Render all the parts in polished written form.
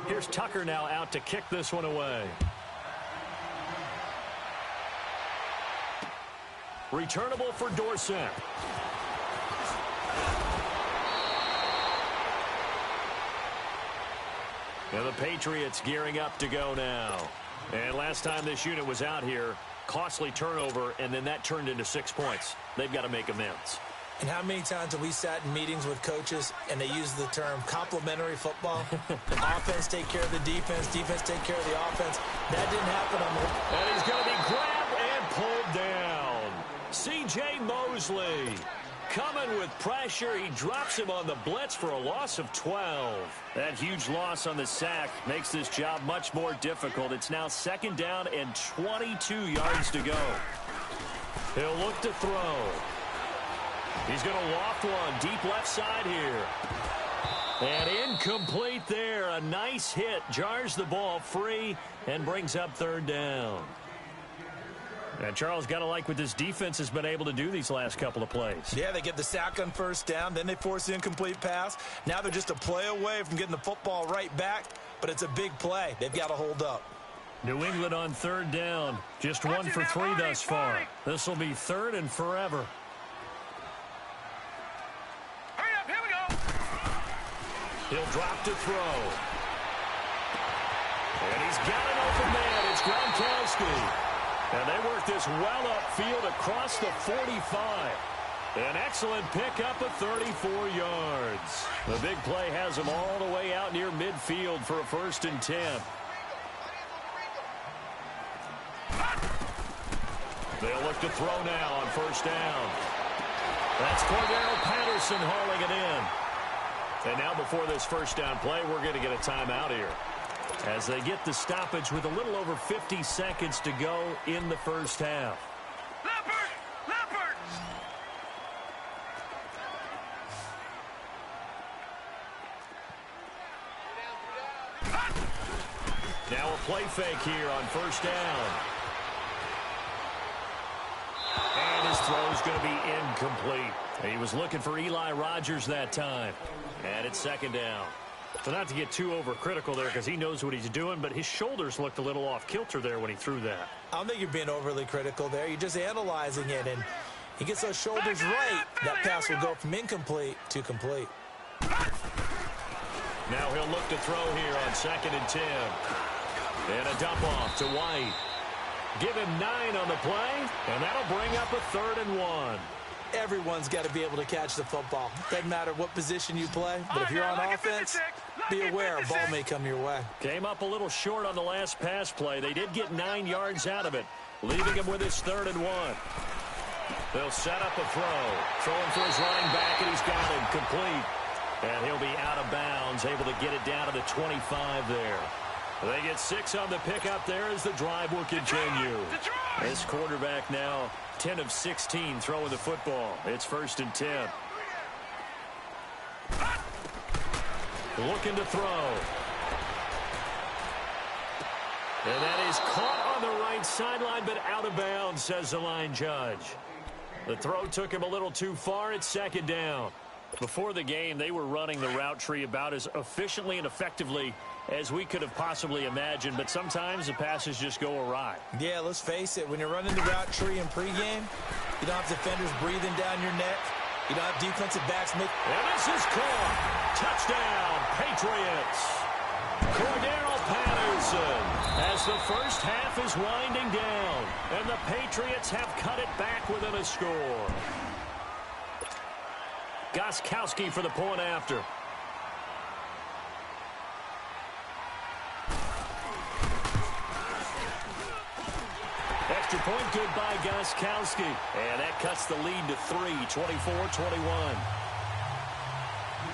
Here's Tucker now out to kick this one away. Returnable for Dorsett. And the Patriots gearing up to go now. And last time this unit was out here, costly turnover, and then that turned into 6 points. They've got to make amends. And how many times have we sat in meetings with coaches and they use the term complementary football? Offense take care of the defense, defense take care of the offense. That didn't happen on the... And he's going to be grabbed and pulled down. C.J. Mosley coming with pressure. He drops him on the blitz for a loss of 12. That huge loss on the sack makes this job much more difficult. It's now 2nd down and 22 yards to go. He'll look to throw. He's going to loft one deep left side here. And incomplete there. A nice hit. Jars the ball free and brings up 3rd down. And Charles, got to like what this defense has been able to do these last couple of plays. Yeah, they get the sack on 1st down, then they force the incomplete pass. Now they're just a play away from getting the football right back, but it's a big play. They've got to hold up. New England on 3rd down. Just 1 for 3 thus far. This will be 3rd and forever. Hurry up, here we go. He'll drop to throw. And he's got an open man. It's Gronkowski. And they work this well upfield across the 45. An excellent pickup of 34 yards. The big play has them all the way out near midfield for a 1st and 10. They'll look to throw now on 1st down. That's Cordero Patterson hauling it in. And now before this 1st down play, we're going to get a timeout here, as they get the stoppage with a little over 50 seconds to go in the 1st half. Leopard! Leopard! Now a play fake here on 1st down. And his throw's going to be incomplete. He was looking for Eli Rogers that time. And it's 2nd down. So not to get too overcritical there, because he knows what he's doing, but his shoulders looked a little off kilter there when he threw that. I don't think you're being overly critical there. You're just analyzing it, and he gets those shoulders right. That pass will go from incomplete to complete. Now he'll look to throw here on 2nd and 10. And a dump off to White. Give him 9 on the play, and that'll bring up a 3rd and 1. Everyone's got to be able to catch the football. Doesn't matter what position you play, but if you're on offense, be aware a ball may come your way. Came up a little short on the last pass play. They did get 9 yards out of it, leaving him with his 3rd and 1. They'll set up a throw. Throwing for his running back, and he's got him complete. And he'll be out of bounds, able to get it down to the 25 there. They get 6 on the pickup there as the drive will continue. This quarterback now 10 of 16 throwing the football. It's 1st and 10. Looking to throw. And that is caught on the right sideline, but out of bounds, says the line judge. The throw took him a little too far. It's 2nd down. Before the game, they were running the route tree about as efficiently and effectively as we could have possibly imagined, but sometimes the passes just go awry. Yeah, let's face it. When you're running the route tree in pregame, you don't have defenders breathing down your neck. You don't have defensive backs make... And this is caught. Touchdown, Patriots. Cordero Patterson, as the 1st half is winding down, and the Patriots have cut it back within a score. Gostkowski for the point after. Extra point good by Gostkowski. And that cuts the lead to 3, 24-21.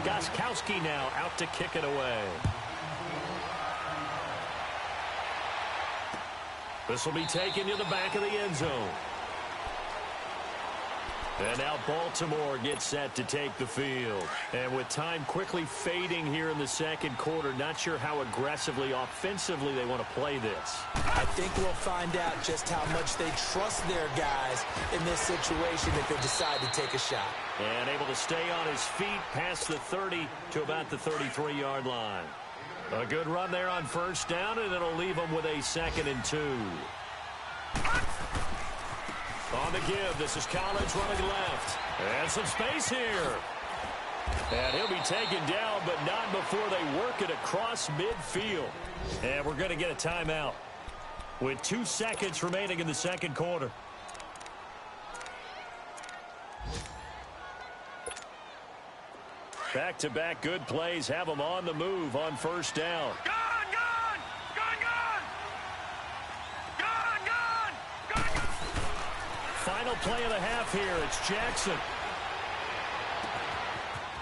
Gostkowski now out to kick it away. This will be taken to the back of the end zone. And now Baltimore gets set to take the field. And with time quickly fading here in the 2nd quarter, not sure how aggressively, offensively they want to play this. I think we'll find out just how much they trust their guys in this situation if they decide to take a shot. And able to stay on his feet past the 30 to about the 33-yard line. A good run there on first down, and it'll leave them with a 2nd and 2. On the give, this is Collins running left. And some space here. And he'll be taken down, but not before they work it across midfield. And we're going to get a timeout with 2 seconds remaining in the second quarter. Back-to-back good plays have them on the move on first down. Gone! Final play of the half here. It's Jackson.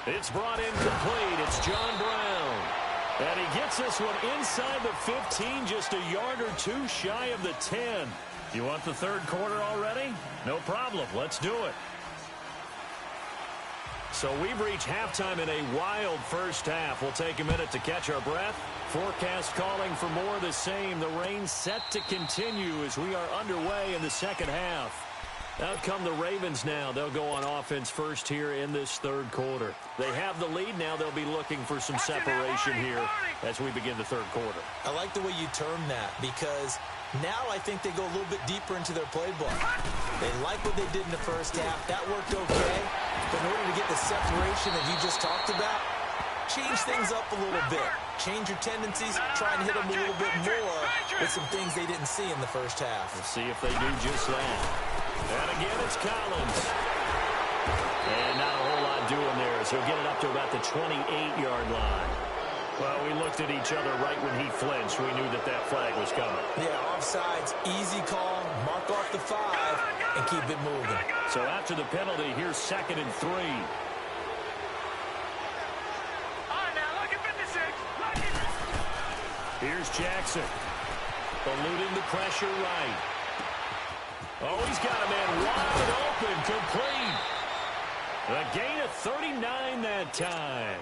It's brought in complete. It's John Brown. And he gets this one inside the 15, just a yard or 2 shy of the 10. You want the third quarter already? No problem. Let's do it. So we've reached halftime in a wild first half. We'll take a minute to catch our breath. Forecast calling for more of the same. The rain set to continue as we are underway in the second half. Out come the Ravens now. They'll go on offense first here in this third quarter. They have the lead now. They'll be looking for some separation here as we begin the third quarter. I like the way you term that because now I think they go a little bit deeper into their playbook. They like what they did in the first half. That worked okay. But in order to get the separation that you just talked about, change things up a little bit. Change your tendencies. Try and hit them a little bit more with some things they didn't see in the first half. We'll see if they do just that. And again, it's Collins. And not a whole lot doing there as he'll get it up to about the 28-yard line. Well, we looked at each other right when he flinched. We knew that that flag was coming. Yeah, offsides, easy call, mark off the 5, and keep it moving. So after the penalty, here's 2nd and 3. All right, now, look at 56. Here's Jackson. Eluding the pressure right. Oh, he's got a man wide open, complete. A gain of 39 that time.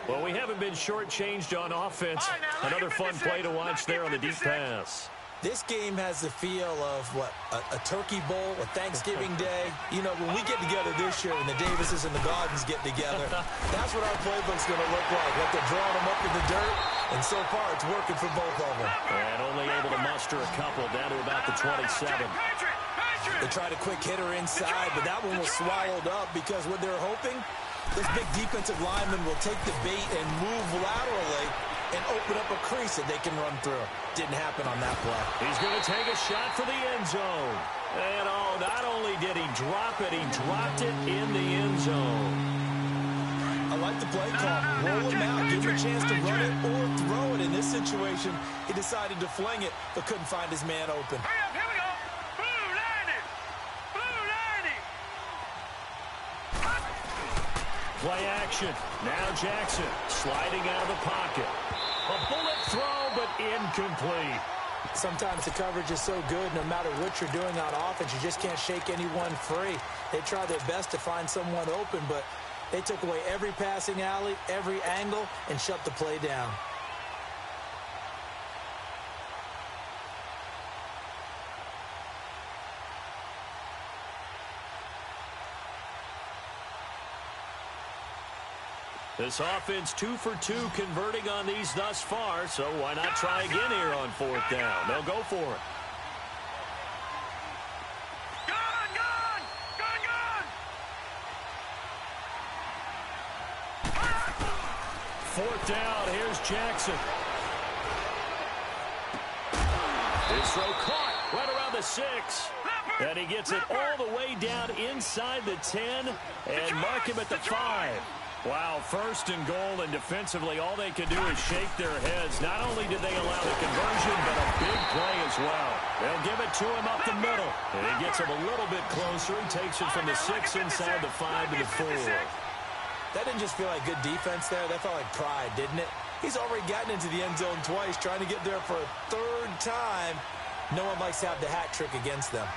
Well, we haven't been shortchanged on offense. Another fun play to watch there on the deep pass. This game has the feel of, what, a turkey bowl, a Thanksgiving day. You know, when we get together this year, when the Davises and the Gardens get together, that's what our playbook's going to look like. Like they're drawing them up in the dirt, and so far it's working for both of them. And only able to muster a couple down to about the 27. They tried a quick hitter inside, but that one was swallowed up because what they're hoping, this big defensive lineman will take the bait and move laterally and open up a crease that they can run through. Didn't happen on that play. He's going to take a shot for the end zone. And, oh, not only did he drop it, he dropped it in the end zone. I like the play call. Roll him out. Give him a chance to run it or throw it. In this situation, he decided to fling it, but couldn't find his man open. Hurry up, here we go. Blue 90. Blue 90. Play action. Now Jackson sliding out of the pocket. A bullet throw, but incomplete. Sometimes the coverage is so good, no matter what you're doing on offense, you just can't shake anyone free. They try their best to find someone open, but they took away every passing alley, every angle, and shut the play down. This offense 2 for 2 converting on these thus far, so why not try again here on 4th down? They'll go for it. Gone, gone, gone, gone. 4th down, here's Jackson. His throw caught right around the 6. And he gets it all the way down inside the 10 and mark him at the 5. Wow, 1st and goal, and defensively all they could do is shake their heads. Not only did they allow the conversion, but a big play as well. They'll give it to him up the middle. And he gets him a little bit closer. He takes it from the 6 inside the 5 to the 4. That didn't just feel like good defense there. That felt like pride, didn't it? He's already gotten into the end zone twice, trying to get there for a 3rd time. No one likes to have the hat trick against them.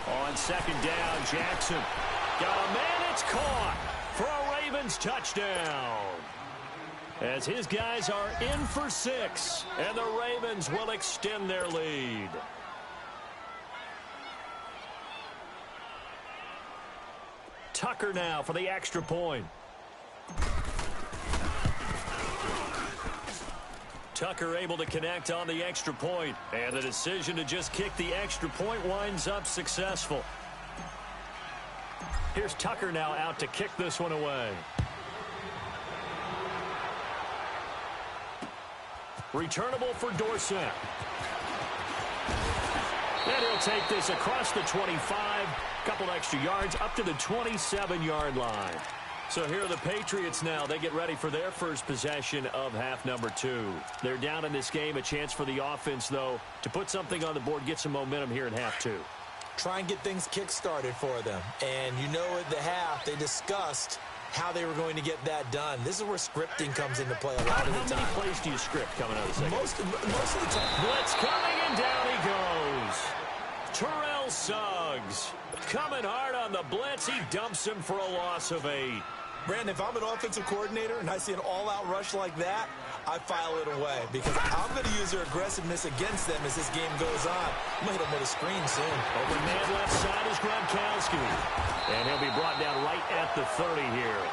On 2nd down, Jackson. Got a man, it's caught for a Ravens touchdown. As his guys are in for 6, and the Ravens will extend their lead. Tucker now for the extra point. Tucker able to connect on the extra point. And the decision to just kick the extra point winds up successful. Here's Tucker now out to kick this one away. Returnable for Dorsett. And he'll take this across the 25. Couple extra yards up to the 27-yard line. So here are the Patriots now. They get ready for their first possession of half number 2. They're down in this game. A chance for the offense, though, to put something on the board, get some momentum here in half 2. Try and get things kick-started for them. And you know at the half, they discussed how they were going to get that done. This is where scripting comes into play a lot of the time. How many plays do you script coming out of the second? Most of the time. Blitz coming, and down he goes. Terrell Suggs coming hard on the blitz. He dumps him for a loss of 8. Brandon, if I'm an offensive coordinator and I see an all-out rush like that, I file it away because I'm going to use their aggressiveness against them as this game goes on. I'm going to hit them with a screen soon. Over man left side is Gronkowski. And he'll be brought down right at the 30 here.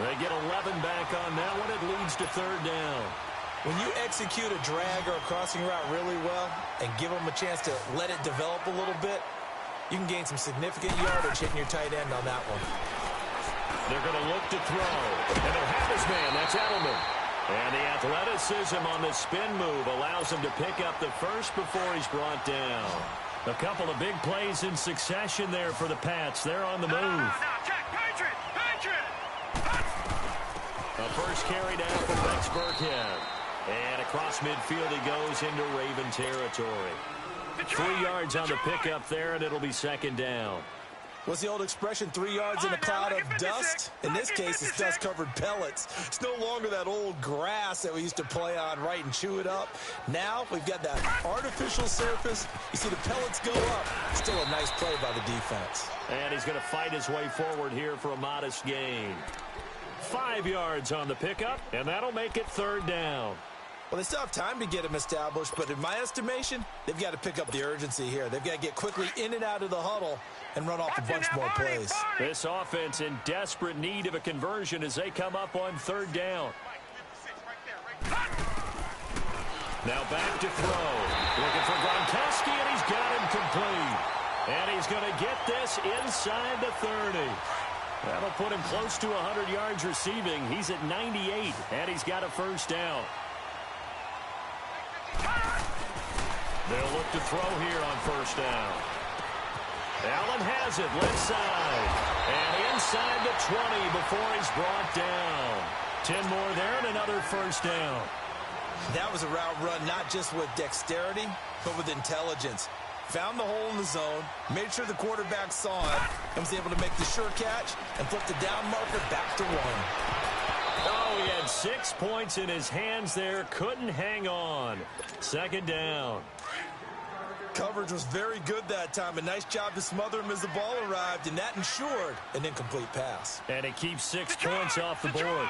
They get 11 back on that one. It leads to third down. When you execute a drag or a crossing route really well and give them a chance to let it develop a little bit, you can gain some significant yardage hitting your tight end on that one. They're going to look to throw. And they'll have his man. That's Edelman. And the athleticism on the spin move allows him to pick up the first before he's brought down. A couple of big plays in succession there for the Pats. They're on the move. No, check, Patriot! A first carry down for Rex Burkhead. And across midfield he goes into Raven territory. 3 yards on the pickup there, and it'll be second down. What's the old expression, 3 yards in a cloud of dust? In this case, it's dust-covered pellets. It's no longer that old grass that we used to play on, right, and chew it up. Now we've got that artificial surface. You see the pellets go up. Still a nice play by the defense. And he's going to fight his way forward here for a modest gain. 5 yards on the pickup, and that'll make it third down. Well, they still have time to get him established, but in my estimation, they've got to pick up the urgency here. They've got to get quickly in and out of the huddle and run off a bunch more plays. This offense in desperate need of a conversion as they come up on third down. Now back to throw. Looking for Gronkowski, and he's got him complete. And he's going to get this inside the 30. That'll put him close to 100 yards receiving. He's at 98, and he's got a first down. They'll look to throw here on first down. Allen has it, left side. And inside the 20 before he's brought down. 10 more there and another first down. That was a route run not just with dexterity, but with intelligence. Found the hole in the zone, made sure the quarterback saw it, and was able to make the sure catch and flip the down marker back to 1. Oh, he had 6 points in his hands there. Couldn't hang on. Second down. Coverage was very good that time. A nice job to smother him as the ball arrived, and that ensured an incomplete pass. And it keeps 6 points off the board.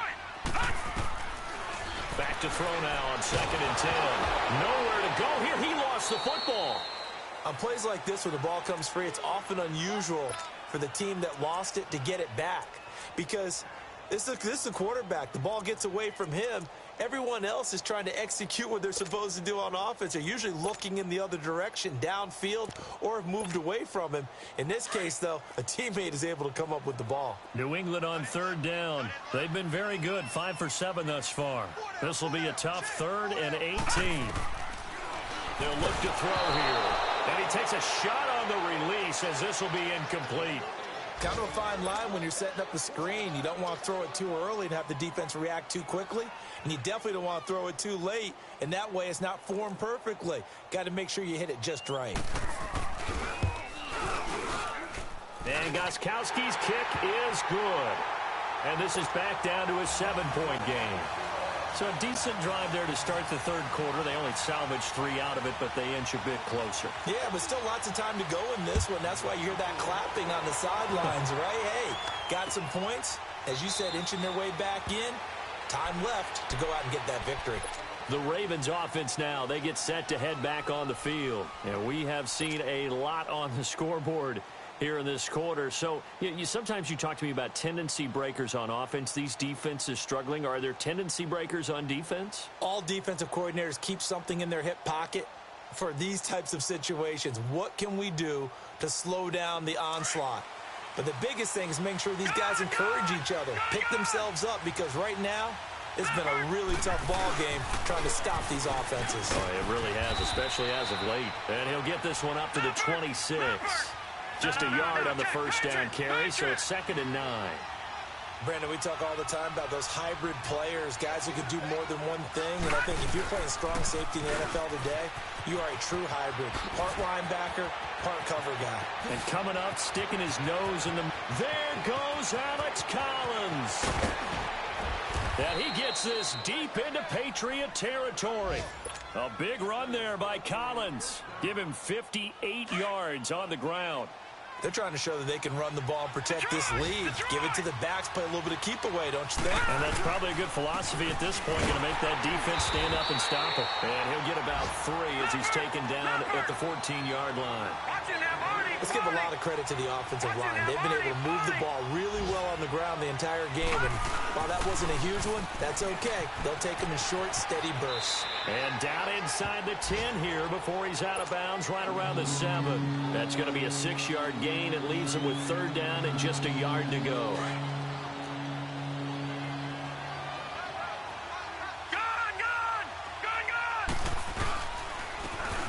Back to throw now on 2nd and 10. Nowhere to go here. He lost the football. On plays like this where the ball comes free, it's often unusual for the team that lost it to get it back. Because this is a quarterback. The ball gets away from him. Everyone else is trying to execute what they're supposed to do on offense. They're usually looking in the other direction, downfield, or have moved away from him. In this case, though, a teammate is able to come up with the ball. New England on third down. They've been very good, 5 for 7 thus far. This will be a tough 3rd and 18. They'll look to throw here. And he takes a shot on the release as this will be incomplete. Kind of a fine line when you're setting up the screen. You don't want to throw it too early and have the defense react too quickly. And you definitely don't want to throw it too late. And that way it's not formed perfectly. Got to make sure you hit it just right. And Gostkowski's kick is good. And this is back down to a 7-point game. So a decent drive there to start the third quarter. They only salvaged 3 out of it, but they inch a bit closer. Yeah, but still lots of time to go in this one. That's why you hear that clapping on the sidelines, right? Hey, got some points. As you said, inching their way back in. Time left to go out and get that victory. The Ravens offense now, they get set to head back on the field. And we have seen a lot on the scoreboard here in this quarter. So sometimes you talk to me about tendency breakers on offense. These defenses struggling. Are there tendency breakers on defense? All defensive coordinators keep something in their hip pocket for these types of situations. What can we do to slow down the onslaught? But the biggest thing is making sure these guys encourage each other, pick themselves up, because right now it's been a really tough ball game trying to stop these offenses. Oh, it really has, especially as of late. And he'll get this one up to the 26. Just a yard on the first down carry, so it's 2nd and 9. Brandon, we talk all the time about those hybrid players, guys who can do more than one thing. And I think if you're playing strong safety in the NFL today, you are a true hybrid. Part linebacker, part cover guy. And coming up, sticking his nose in the... There goes Alex Collins. And he gets this deep into Patriot territory. A big run there by Collins. Give him 58 yards on the ground. They're trying to show that they can run the ball and protect this lead. Give it to the backs, play a little bit of keep away, don't you think? And that's probably a good philosophy at this point, going to make that defense stand up and stop him. And he'll get about 3 as he's taken down at the 14-yard line. Let's give a lot of credit to the offensive line. They've been able to move the ball really well on the ground the entire game. And while that wasn't a huge one, that's okay. They'll take them in short, steady bursts. And down inside the 10 here before he's out of bounds, right around the 7. That's going to be a 6-yard gain. It leaves him with 3rd down and just a yard to go.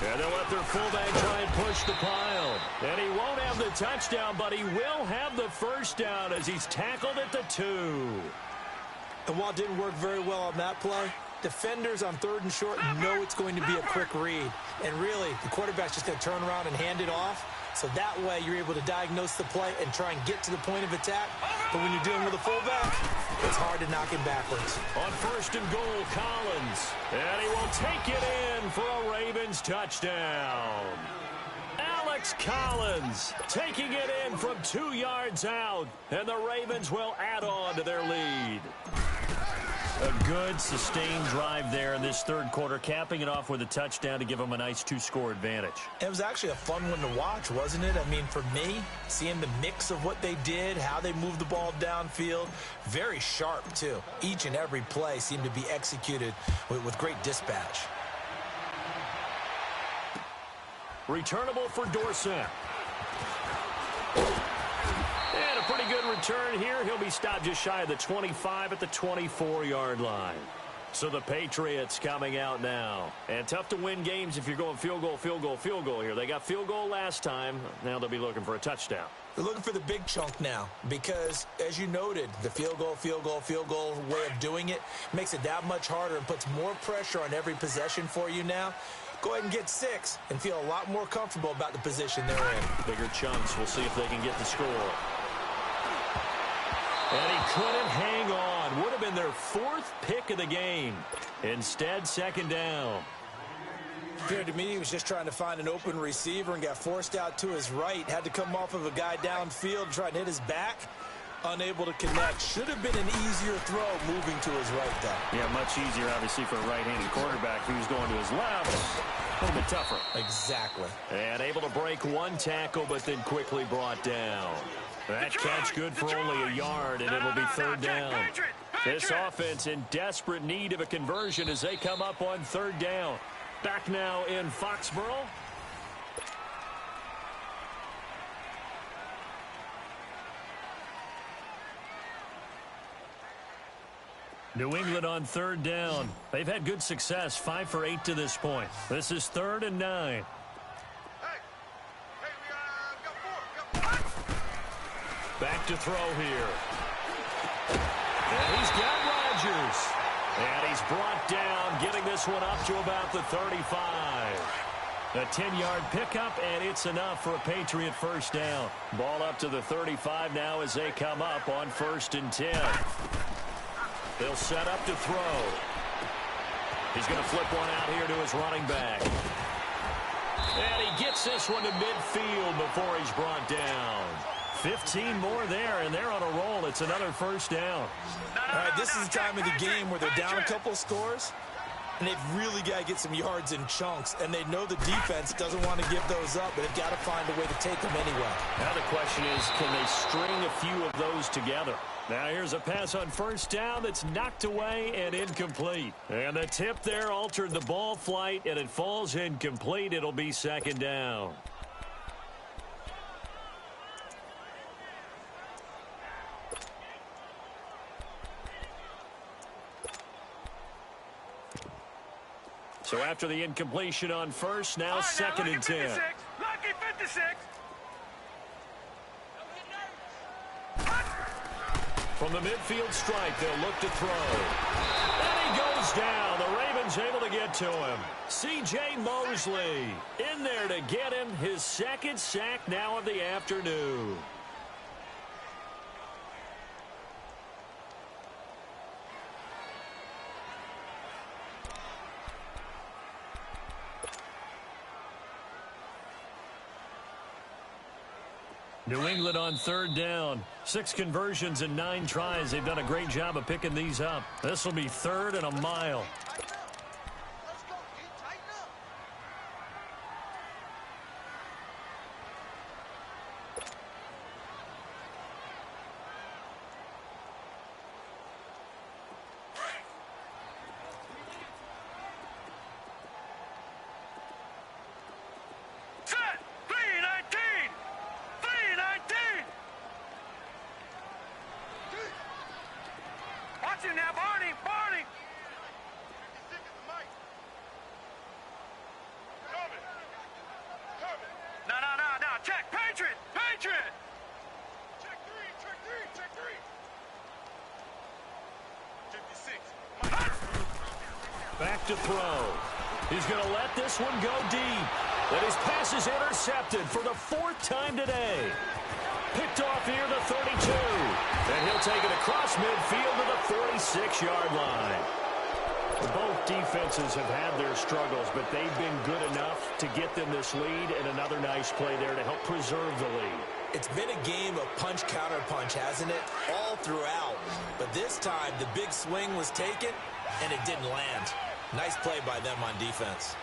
And they'll let their fullback try and push the pile. And he won't have the touchdown, but he will have the first down as he's tackled at the 2. And while it didn't work very well on that play, defenders on 3rd and short know it's going to be a quick read. And really, the quarterback's just going to turn around and hand it off. So that way, you're able to diagnose the play and try and get to the point of attack. But when you're dealing with a fullback, it's hard to knock him backwards. On 1st and goal, Collins. And he will take it in for a Ravens touchdown. Alex Collins taking it in from 2 yards out. And the Ravens will add on to their lead. A good, sustained drive there in this 3rd quarter, capping it off with a touchdown to give them a nice 2-score advantage. It was actually a fun one to watch, wasn't it? I mean, for me, seeing the mix of what they did, how they moved the ball downfield, very sharp, too. Each and every play seemed to be executed with great dispatch. Returnable for Dorsett. And a pretty good return here. He'll be stopped just shy of the 25 at the 24-yard line. So the Patriots coming out now. And tough to win games if you're going field goal, field goal, field goal here. They got field goal last time. Now they'll be looking for a touchdown. They're looking for the big chunk now because, as you noted, the field goal way of doing it makes it that much harder and puts more pressure on every possession for you now. Go ahead and get 6 and feel a lot more comfortable about the position they're in. Bigger chunks. We'll see if they can get the score. And he couldn't hang on. Would have been their 4th pick of the game. Instead, 2nd down. Appeared to me he was just trying to find an open receiver and got forced out to his right. Had to come off of a guy downfield, trying to hit his back. Unable to connect. Should have been an easier throw moving to his right, though. Yeah, much easier, obviously, for a right-handed quarterback who's going to his left. A little bit tougher. Exactly. And able to break 1 tackle, but then quickly brought down. That catch good for only a yard, and it'll be 3rd down. This offense in desperate need of a conversion as they come up on 3rd down. Back now in Foxborough. New England on 3rd down. They've had good success, 5 for 8 to this point. This is 3rd and 9. Back to throw here. And he's got Rodgers. And he's brought down, getting this one up to about the 35. A 10-yard pickup, and it's enough for a Patriot first down. Ball up to the 35 now as they come up on 1st and 10. They'll set up to throw. He's going to flip one out here to his running back. And he gets this one to midfield before he's brought down. 15 more there, and they're on a roll. It's another first down. All right, this is the time of the game where they're down a couple of scores. And they've really got to get some yards in chunks, and they know the defense doesn't want to give those up, but they've got to find a way to take them anyway. Now the question is, can they string a few of those together? Now here's a pass on first down that's knocked away and incomplete. And the tip there altered the ball flight, and it falls incomplete. It'll be second down. So after the incompletion on first, now second and 10. Lucky 56. From the midfield stripe, they'll look to throw. And he goes down. The Ravens able to get to him. C.J. Mosley in there to get him. His second sack now of the afternoon. New England on third down. 6 conversions and 9 tries. They've done a great job of picking these up. This will be third and a mile. Back to throw. He's going to let this one go deep. And his pass is intercepted for the 4th time today. Picked off near the 32. And he'll take it across midfield to the 46-yard line. Both defenses have had their struggles, but they've been good enough to get them this lead, and another nice play there to help preserve the lead. It's been a game of punch-counter-punch, hasn't it? All throughout. But this time, the big swing was taken, and it didn't land. Nice play by them on defense.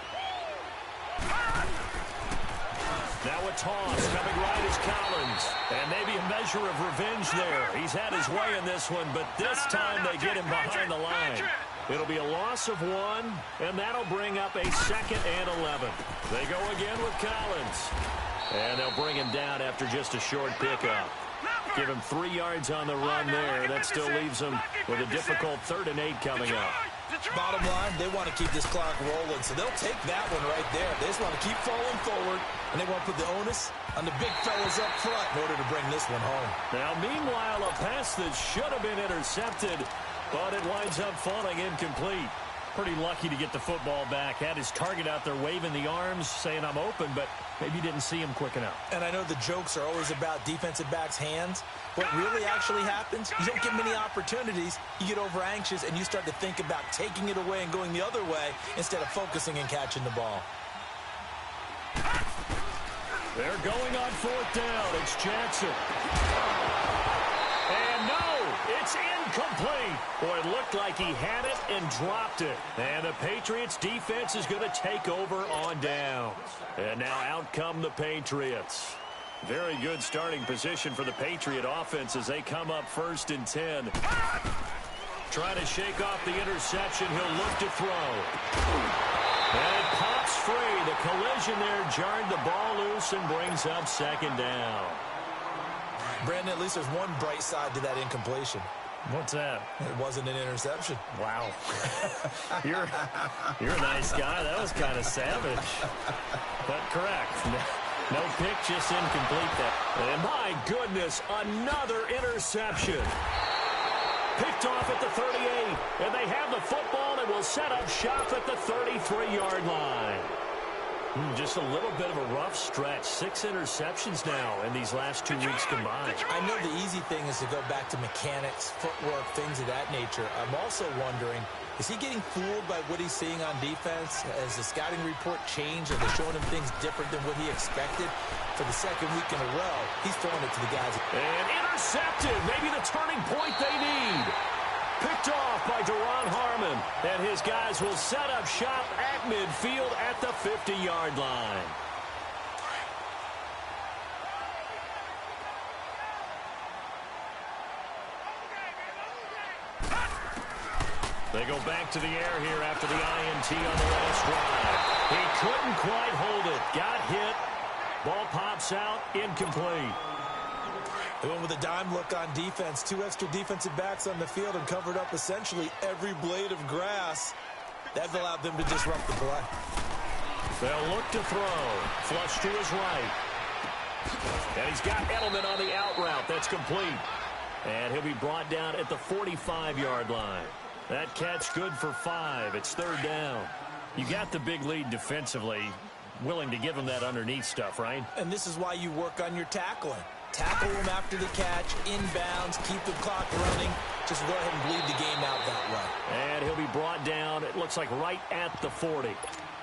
Now a toss coming right is Collins. And maybe a measure of revenge there. He's had his way in this one, but this time they get him behind the line. It'll be a loss of 1, and that'll bring up a 2nd and 11. They go again with Collins. And they'll bring him down after just a short pickup. Give him 3 yards on the run there. That still leaves him with a difficult 3rd and 8 coming up. Bottom line, they want to keep this clock rolling, so they'll take that one right there. They just want to keep falling forward, and they want to put the onus on the big fellas up front in order to bring this one home. Now, meanwhile, a pass that should have been intercepted, but it winds up falling incomplete. Pretty lucky to get the football back. Had his target out there waving the arms, saying I'm open, but maybe didn't see him quick enough. And I know the jokes are always about defensive backs' hands. What really actually happens, you don't get many opportunities, you get over anxious, and you start to think about taking it away and going the other way instead of focusing and catching the ball. They're going on 4th down. It's Jackson. And no, it's incomplete. Boy, it looked like he had it and dropped it. And the Patriots defense is going to take over on downs. And now out come the Patriots. Very good starting position for the Patriot offense as they come up 1st and 10. Trying to shake off the interception. He'll look to throw. And it pops free. The collision there jarred the ball loose and brings up 2nd down. Brandon, at least there's one bright side to that incompletion. What's that? It wasn't an interception. Wow. You're a nice guy. That was kind of savage. But correct. No pick, just incomplete there. And my goodness, another interception. Picked off at the 38. And they have the football and will set up shop at the 33-yard line. Just a little bit of a rough stretch. 6 interceptions now in these last 2 weeks combined. I know the easy thing is to go back to mechanics, footwork, things of that nature. I'm also wondering, is he getting fooled by what he's seeing on defense? Has the scouting report changed? Are they showing him things different than what he expected? For the 2nd week in a row, he's throwing it to the guys. And intercepted. Maybe the turning point they need. Picked off by Deron Harmon. And his guys will set up shop at midfield at the 50-yard line. They go back to the air here after the INT on the last drive. He couldn't quite hold it. Got hit. Ball pops out. Incomplete. They went with a dime look on defense. 2 extra defensive backs on the field and covered up essentially every blade of grass. That allowed them to disrupt the play. They'll look to throw. Flush to his right. And he's got Edelman on the out route. That's complete. And he'll be brought down at the 45-yard line. That catch good for 5. It's 3rd down. You got the big lead defensively. Willing to give him that underneath stuff, right? And this is why you work on your tackling. Tackle him after the catch, inbounds, keep the clock running. Just go ahead and bleed the game out that way. And he'll be brought down, it looks like right at the 40.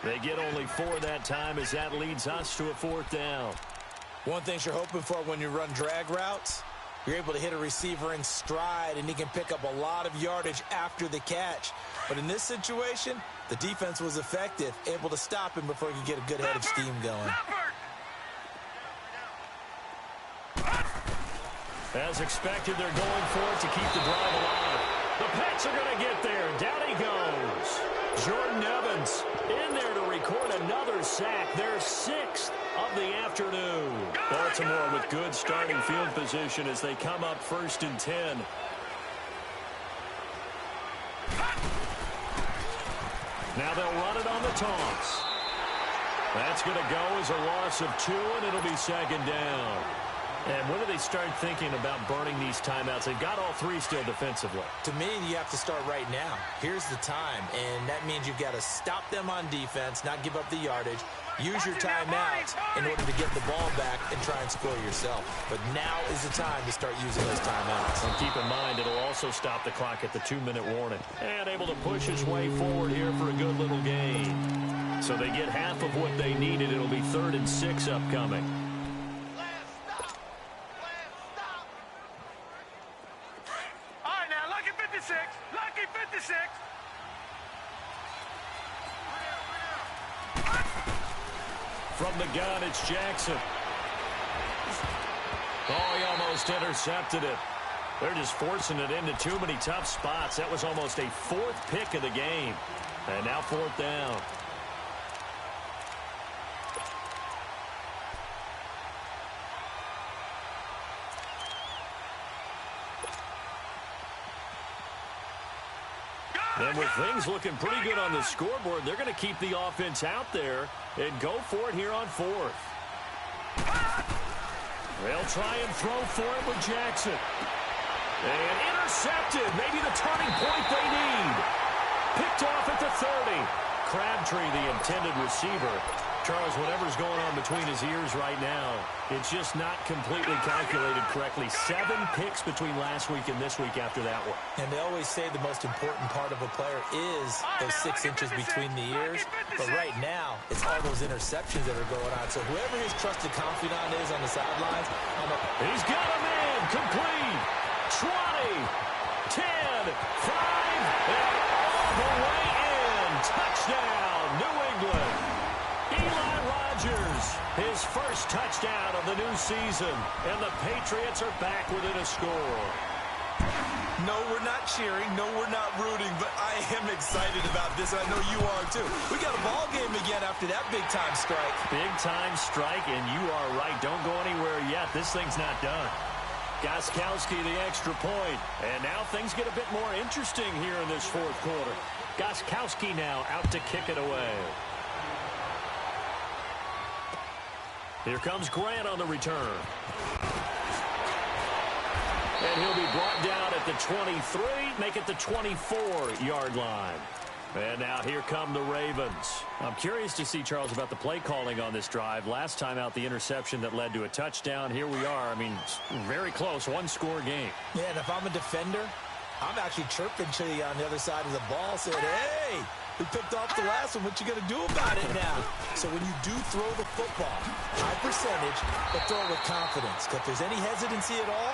They get only 4 that time as that leads us to a 4th down. One thing you're hoping for when you run drag routes, you're able to hit a receiver in stride, and he can pick up a lot of yardage after the catch. But in this situation, the defense was effective, able to stop him before he could get a good head of steam going. As expected, they're going for it to keep the drive alive. The Pats are going to get there. Down he goes. Jordan Evans in there to record another sack. Their 6th of the afternoon. Baltimore with good starting field position as they come up 1st and 10. Now they'll run it on the toss. That's going to go as a loss of 2, and it'll be 2nd down. And when do they start thinking about burning these timeouts? They've got all 3 still defensively. To me, you have to start right now. Here's the time, and that means you've got to stop them on defense, not give up the yardage, use your timeouts in order to get the ball back and try and score yourself. But now is the time to start using those timeouts. And keep in mind, it'll also stop the clock at the 2-minute warning. And able to push his way forward here for a good little gain. So they get half of what they needed. It'll be 3rd and 6 upcoming. Lucky 56. From the gun, it's Jackson. Oh, he almost intercepted it. They're just forcing it into too many tough spots. That was almost a 4th pick of the game. And now 4th down. And with things looking pretty good on the scoreboard, they're going to keep the offense out there and go for it here on 4th. They'll try and throw for it with Jackson. And intercepted. Maybe the turning point they need. Picked off at the 30. Crabtree, the intended receiver. Charles, whatever's going on between his ears right now, it's just not completely calculated correctly. 7 picks between last week and this week after that one. And they always say the most important part of a player is those 6 inches between the ears. But right now, it's all those interceptions that are going on. So whoever his trusted confidant is on the sidelines, he's got a man complete. 20, 10, 5, and all the way in. Touchdown, New England. Eli Rogers, his first touchdown of the new season, and the Patriots are back within a score. No, we're not cheering. No, we're not rooting, but I am excited about this. I know you are, too. We got a ball game again after that big-time strike. Big-time strike, and you are right. Don't go anywhere yet. This thing's not done. Gostkowski, the extra point. And now things get a bit more interesting here in this 4th quarter. Gostkowski now out to kick it away. Here comes Grant on the return. And he'll be brought down at the 23, make it the 24-yard line. And now here come the Ravens. I'm curious to see, Charles, about the play calling on this drive. Last time out, the interception that led to a touchdown. Here we are. I mean, very close, 1-score game. Yeah, and if I'm a defender, I'm actually chirping to you on the other side of the ball, saying, hey, we picked off the last one. What you going to do about it now? So when you do throw the football, high percentage, but throw it with confidence. Because if there's any hesitancy at all,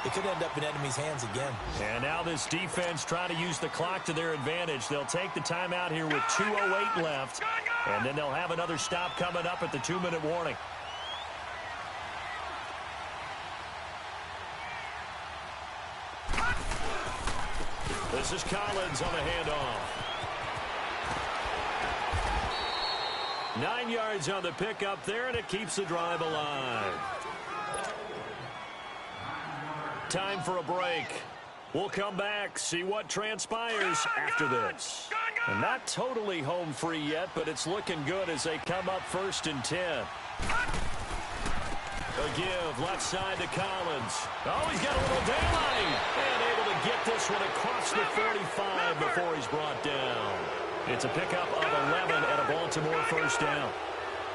it could end up in enemy's hands again. And now this defense trying to use the clock to their advantage. They'll take the timeout here with 2:08 left, and then they'll have another stop coming up at the 2-minute warning. This is Collins on the handoff. 9 yards on the pickup there, and it keeps the drive alive. Time for a break. We'll come back, see what transpires after this. And not totally home free yet, but it's looking good as they come up 1st and 10. A give left side to Collins. Oh, he's got a little daylight. And able to get this one across the 45 before he's brought down. It's a pickup of 11 and a Baltimore first down.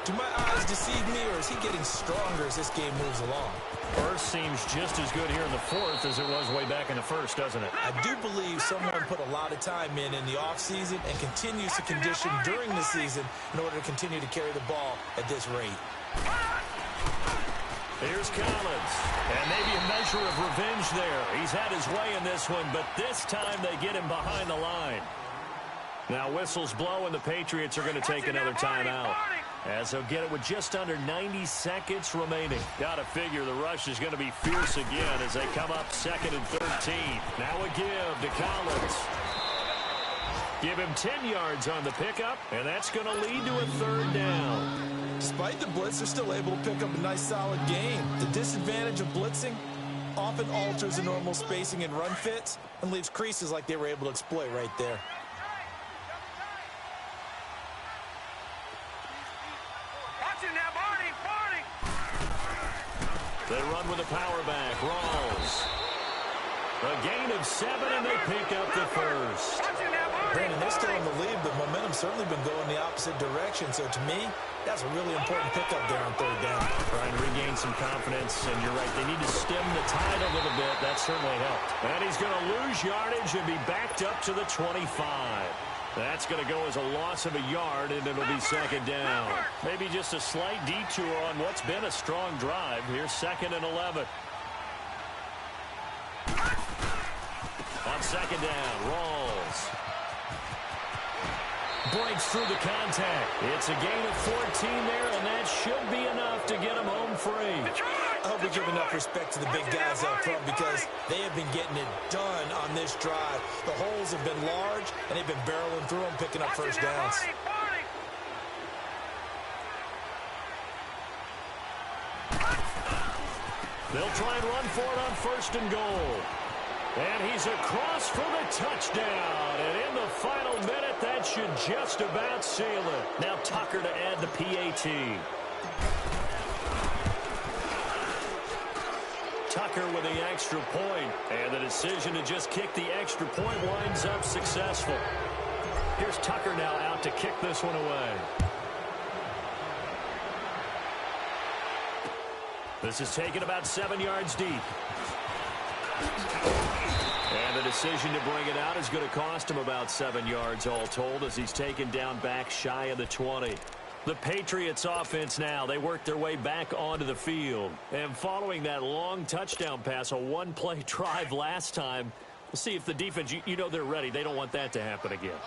Do my eyes deceive me, or is he getting stronger as this game moves along? First seems just as good here in the 4th as it was way back in the 1st, doesn't it? I do believe someone put a lot of time in the offseason and continues to condition during the season in order to continue to carry the ball at this rate. Here's Collins, and maybe a measure of revenge there. He's had his way in this one, but this time they get him behind the line. Now whistles blow, and the Patriots are going to take another timeout, as they'll get it with just under 90 seconds remaining. Got to figure the rush is going to be fierce again as they come up 2nd and 13. Now a give to Collins. Give him 10 yards on the pickup, and that's going to lead to a 3rd down. Despite the blitz, they're still able to pick up a nice, solid gain. The disadvantage of blitzing often alters the normal spacing and run fits and leaves creases like they were able to exploit right there. They run with a power back. Rawls. A gain of 7, and they pick up the 1st. Brandon, they're still in the lead, but momentum's certainly been going the opposite direction. So to me, that's a really important pickup there on 3rd down. Trying to regain some confidence, and you're right. They need to stem the tide a little bit. That certainly helped. And he's going to lose yardage and be backed up to the 25. That's going to go as a loss of a yard, and it'll be 2nd down. Maybe just a slight detour on what's been a strong drive. Here's 2nd and 11. On 2nd down, Rawls. Breaks through the contact. It's a gain of 14 there, and that should be enough to get him home free. I hope we give enough respect to the big guys up front because they have been getting it done on this drive. The holes have been large, and they've been barreling through them, picking up 1st downs. They'll try and run for it on 1st and goal. And he's across for the touchdown. And in the final minute, that should just about seal it. Now Tucker to add the PAT. Tucker with the extra point. And the decision to just kick the extra point winds up successful. Here's Tucker now out to kick this one away. This is taken about 7 yards deep. And the decision to bring it out is going to cost him about 7 yards all told as he's taken down back shy of the 20. The Patriots offense now, they work their way back onto the field. And following that long touchdown pass, a one-play drive last time, we'll see if the defense, you know they're ready. They don't want that to happen again.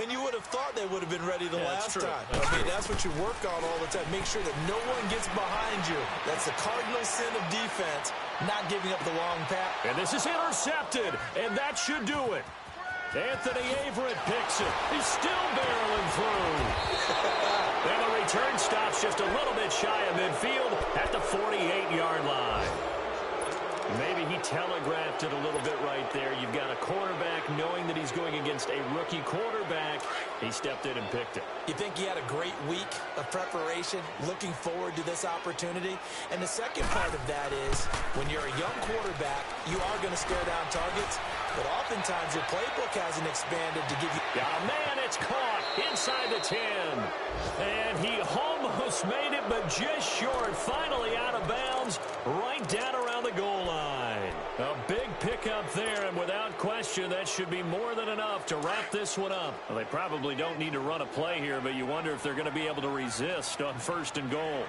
And you would have thought they would have been ready the last time. That's what you work on all the time. Make sure that no one gets behind you. That's the cardinal sin of defense, not giving up the long pass. And this is intercepted, and that should do it. Anthony Averett picks it. He's still barreling through. And the return stops just a little bit shy of midfield at the 48-yard line. Maybe he telegraphed it a little bit right there. You've got a quarterback knowing that he's going against a rookie quarterback. He stepped in and picked it. You think he had a great week of preparation, looking forward to this opportunity? And the second part of that is, when you're a young quarterback, you are going to stare down targets, but oftentimes your playbook hasn't expanded to give you... Oh, man, it's caught inside the 10. And he almost made it, but just short. Finally out of bounds, right down around the goal line. A big pickup there, and without question, that should be more than enough to wrap this one up. Well, they probably don't need to run a play here, but you wonder if they're going to be able to resist on 1st and goal.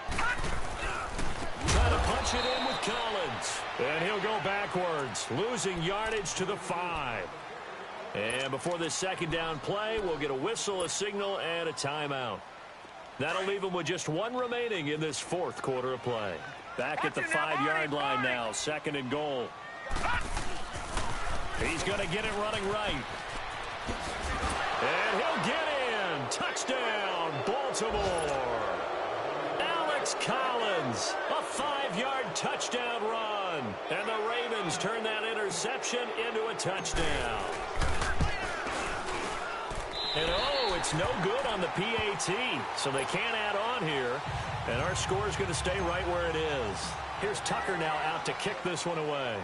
Trying to punch push it in with Collins. And he'll go backwards, losing yardage to the 5. And before this second down play, we'll get a whistle, a signal, and a timeout. That'll leave him with just one remaining in this fourth quarter of play. Back at the 5-yard line now, 2nd and goal. He's going to get it running right. And he'll get in. Touchdown, Baltimore. Alex Collins, a 5-yard touchdown run. And the Ravens turn that interception into a touchdown. And it's no good on the PAT, so they can't add on here. And our score is going to stay right where it is. Here's Tucker now out to kick this one away.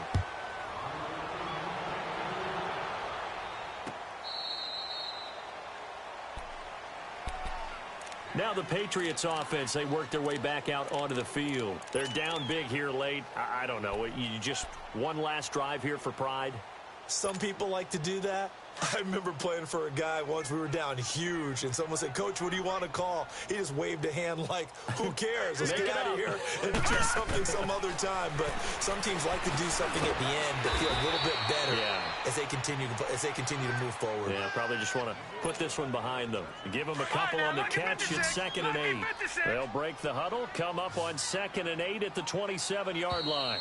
Now the Patriots offense, they work their way back out onto the field. They're down big here late. I don't know. You just one last drive here for pride? Some people like to do that. I remember playing for a guy once. We were down huge, and someone said, "Coach, what do you want to call?" He just waved a hand like, who cares? Let's get out of here and do something some other time. But some teams like to do something at the end to feel a little bit better as they continue to move forward. Yeah, probably just want to put this one behind them. Give them a couple on the catch. It's 2nd and 8. They'll break the huddle, come up on 2nd and 8 at the 27-yard line.